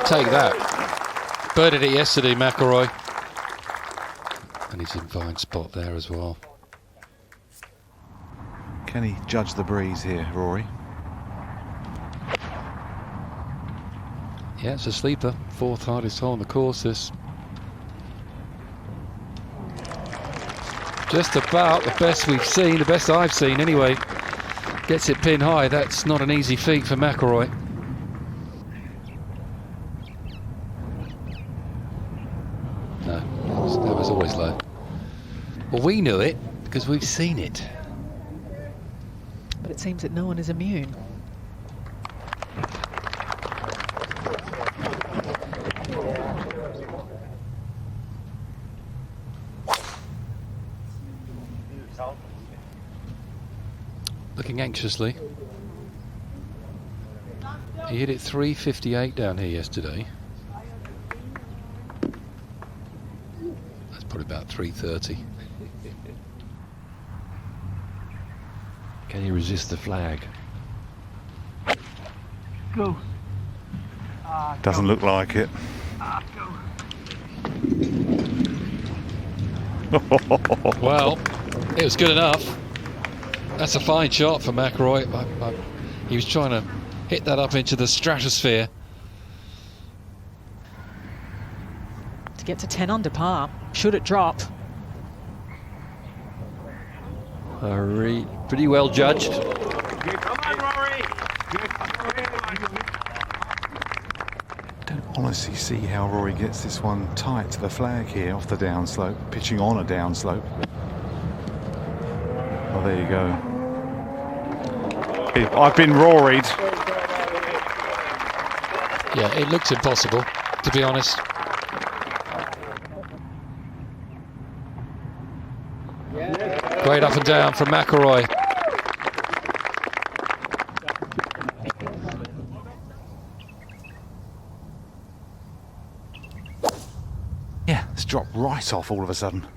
Take that. Birded it yesterday, McIlroy. And he's in fine spot there as well. Can he judge the breeze here, Rory? Yeah, it's a sleeper. Fourth hardest hole on the course, this. Just about the best we've seen, the best I've seen anyway. Gets it pin high. That's not an easy feat for McIlroy. No, that was always low. Well, we knew it because we've seen it. But it seems that no one is immune. Looking anxiously. He hit it 358 down here yesterday. That's probably about 330. Can you resist the flag? Go. Doesn't look like it. Well, it was good enough. That's a fine shot for McIlroy. He was trying to hit that up into the stratosphere. To get to 10 under par, should it drop? Pretty well judged. Come on, Rory. I don't honestly see how Rory gets this one tight to the flag here off the downslope, pitching on a downslope. Oh, there you go. I've been Roried. Yeah, it looks impossible, to be honest. Great up and down from McIlroy. Yeah, it's dropped right off all of a sudden.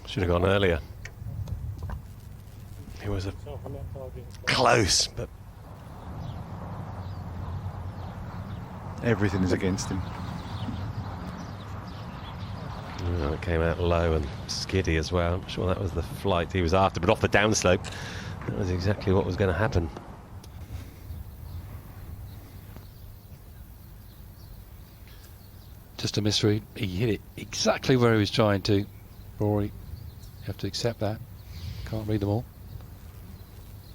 Should have gone earlier. It was close, but Everything is against him. oh, it came out low and skiddy as well. I'm sure that was the flight he was after, but off the downslope, that was exactly what was going to happen. Just a misread. He hit it exactly where he was trying to. Rory, you have to accept that. Can't read them all.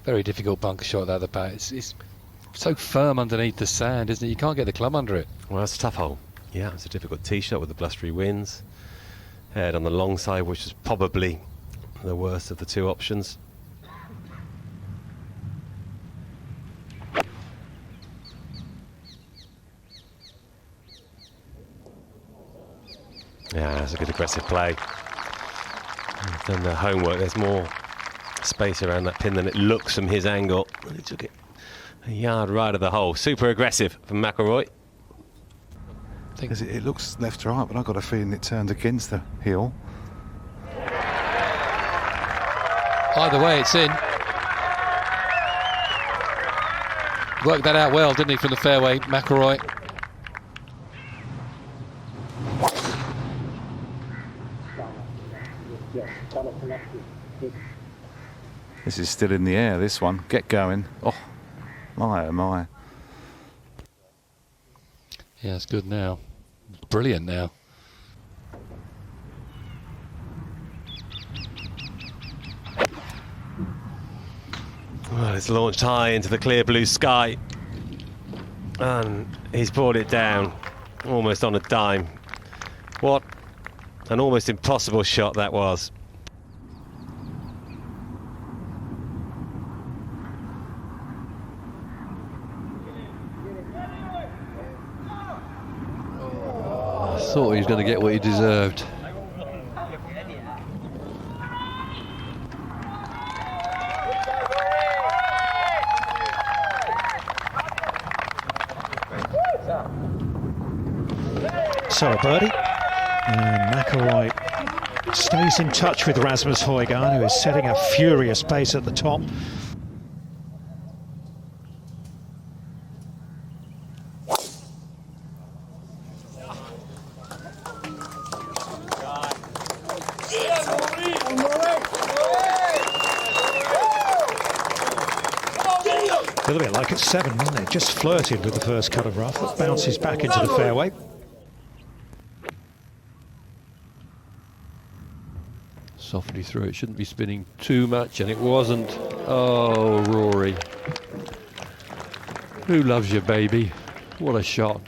Very difficult bunker shot the other back. It's so firm underneath the sand, isn't it? You can't get the club under it. Well, it's a tough hole. Yeah, it's a difficult tee shot with the blustery winds. Head on the long side, which is probably the worst of the two options. Yeah, that's a good aggressive play. He's done the homework. There's more space around that pin than it looks from his angle. And he took it a yard right of the hole. Super aggressive from McIlroy. It looks left to right, but I've got a feeling it turned against the hill. Either way, it's in. Worked that out well, didn't he, from the fairway, McIlroy? This is still in the air, this one. Get going. Oh, my, oh my. Yeah, it's good now. Brilliant now. Well, it's launched high into the clear blue sky. And he's brought it down almost on a dime. What an almost impossible shot that was. Thought he was going to get what he deserved. So a birdie, and McIlroy Stays in touch with Rasmus Højgaard, who is setting a furious pace at the top. A little bit like at 7, wasn't it? Just flirted with the first cut of rough. That bounces back into the fairway. Softly through it, shouldn't be spinning too much, and it wasn't. Oh, Rory. Who loves you, baby? What a shot.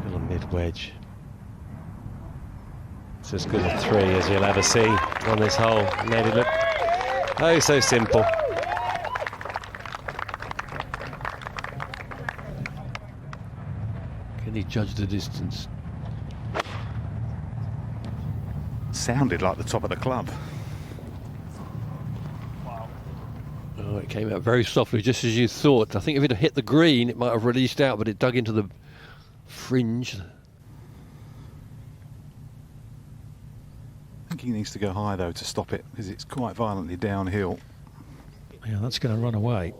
Little mid-wedge. It's as good a 3 as you'll ever see on this hole. Made it look oh so simple. Can he judge the distance? Sounded like the top of the club. Oh, it came out very softly, just as you thought. I think if it had hit the green, it might have released out, but it dug into the fringe. I think he needs to go high, though, to stop it, because it's quite violently downhill. Yeah, that's going to run away.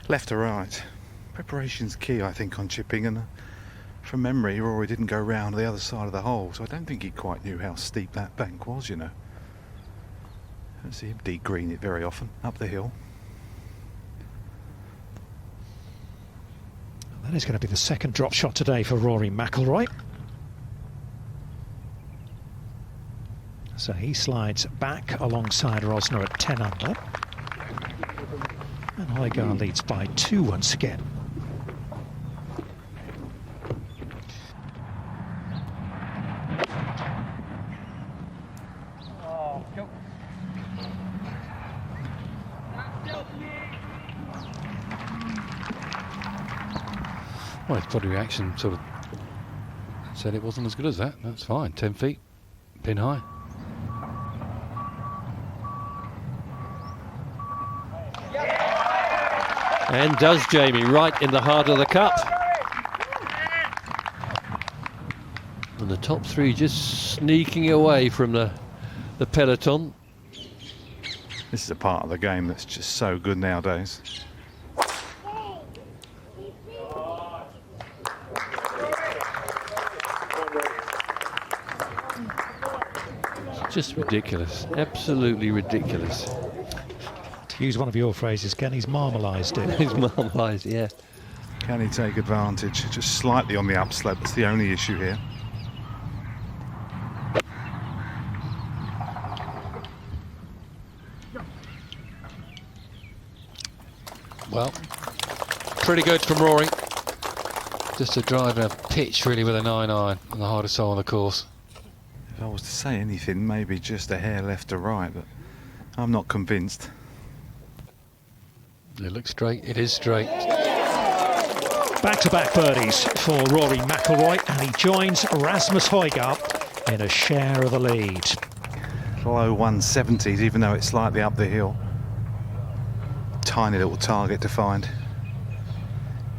Left to right. Preparation's key, I think, on chipping, and from memory, Rory didn't go round the other side of the hole, so I don't think he quite knew how steep that bank was, you know. I don't see him de-green it very often, up the hill. That is going to be the second drop shot today for Rory McIlroy. So he slides back alongside Rosner at 10 under. And Højgaard leads by 2 once again. Well, his body reaction sort of said it wasn't as good as that. That's fine. 10 feet, pin high. And does Jamie, right in the heart of the cup. And the top 3 just sneaking away from the peloton. This is a part of the game that's just so good nowadays. Just ridiculous, absolutely ridiculous. To use one of your phrases, Ken, he's marmalised it. He's marmalised, yeah. Can he take advantage? Just slightly on the upslope, that's the only issue here. Well, pretty good from Rory. Just a drive and a pitch really with a 9-iron on the hardest hole on the course. If I was to say anything, maybe just a hair left to right, but I'm not convinced. It looks straight, it is straight. Back-to-back birdies for Rory McIlroy, and he joins Rasmus Højgaard in a share of the lead. Low 170s, even though it's slightly up the hill. Tiny little target to find.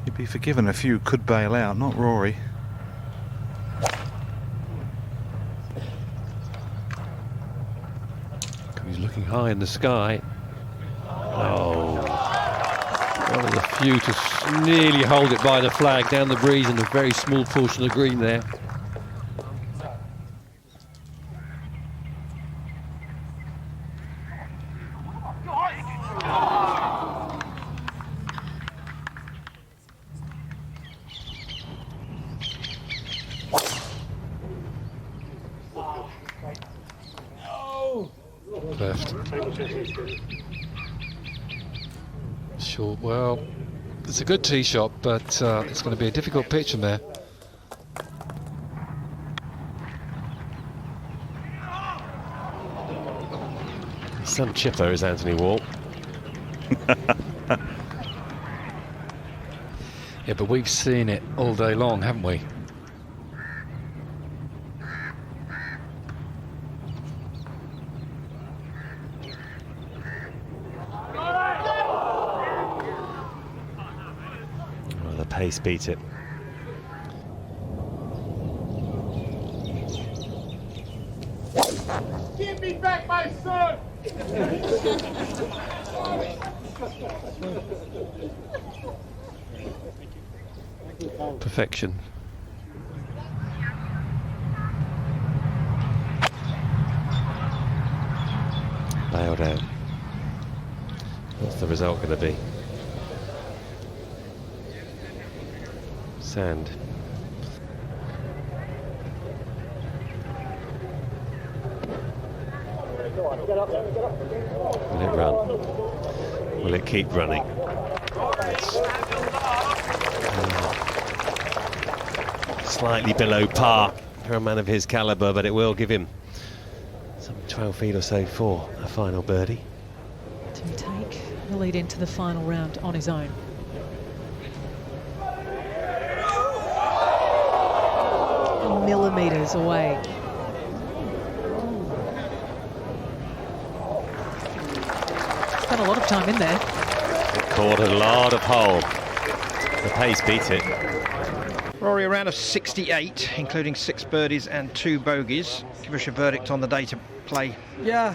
You'd be forgiven a few could bail out, not Rory. He's looking high in the sky. Oh, one of the few to nearly hold it by the flag down the breeze in a very small portion of the green there. Left. Short, well, it's a good tee shot, but it's going to be a difficult pitch from there. Some chipper is Anthony Wall. Yeah, but we've seen it all day long, haven't we? pace beat it. Give me back my son! Perfection. Nailed out. What's the result going to be? Sand. Will it run? Will it keep running? Slightly below par for a man of his calibre, but it will give him some 12 feet or so for a final birdie. To take the lead into the final round on his own. Millimetres away. Spent a lot of time in there. It caught a lot of hole. The pace beat it. Rory, a round of 68, including 6 birdies and 2 bogeys. Give us your verdict on the day to play. Yeah,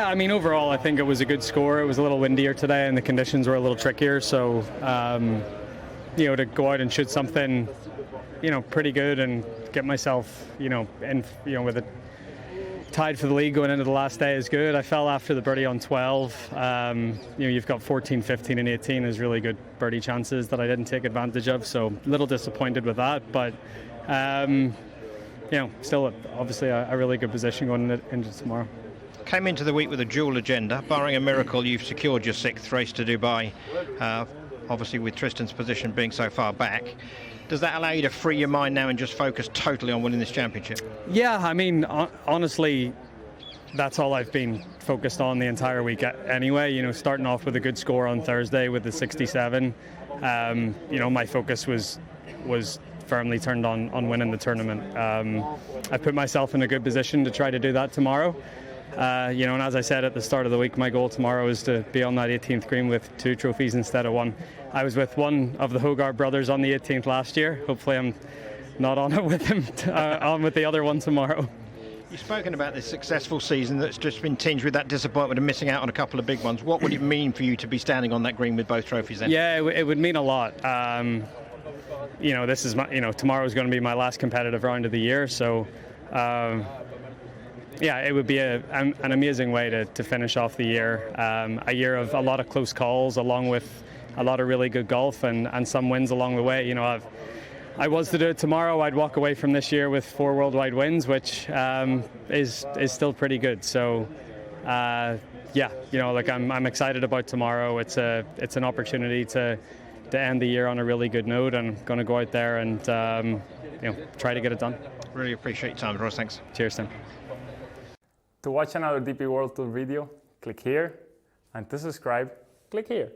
I mean, overall, I think it was a good score. It was a little windier today, and the conditions were a little trickier. So, you know, to go out and shoot something, you know, pretty good and get myself, you know, with it tied for the lead going into the last day is good. I fell after the birdie on 12. You know, you've got 14, 15, and 18 is really good birdie chances that I didn't take advantage of. So, a little disappointed with that, but. You know, still obviously a really good position going into tomorrow. Came into the week with a dual agenda. Barring a miracle, you've secured your 6th race to Dubai, obviously with Thriston's position being so far back. Does that allow you to free your mind now and just focus totally on winning this championship? Yeah, I mean, honestly, that's all I've been focused on the entire week anyway. You know, starting off with a good score on Thursday with the 67, you know, my focus was firmly turned on winning the tournament. I put myself in a good position to try to do that tomorrow. You know, and as I said at the start of the week, my goal tomorrow is to be on that 18th green with 2 trophies instead of 1. I was with one of the Hogarth brothers on the 18th last year. Hopefully I'm not on it with him, on with the other one tomorrow. You've spoken about this successful season that's just been tinged with that disappointment of missing out on a couple of big ones. What would it mean for you to be standing on that green with both trophies then? Yeah, it would mean a lot. You know, this is tomorrow's going to be my last competitive round of the year, so yeah, it would be an amazing way to finish off the year. A year of a lot of close calls, along with a lot of really good golf and some wins along the way. You know, I was to do it tomorrow, I'd walk away from this year with 4 worldwide wins, which is still pretty good. So yeah, you know, like I'm excited about tomorrow. It's an opportunity to end the year on a really good note, and I'm going to go out there and you know, try to get it done. Really appreciate your time, Ross. Thanks. Cheers, Tim. To watch another DP World Tour video, click here, and to subscribe, click here.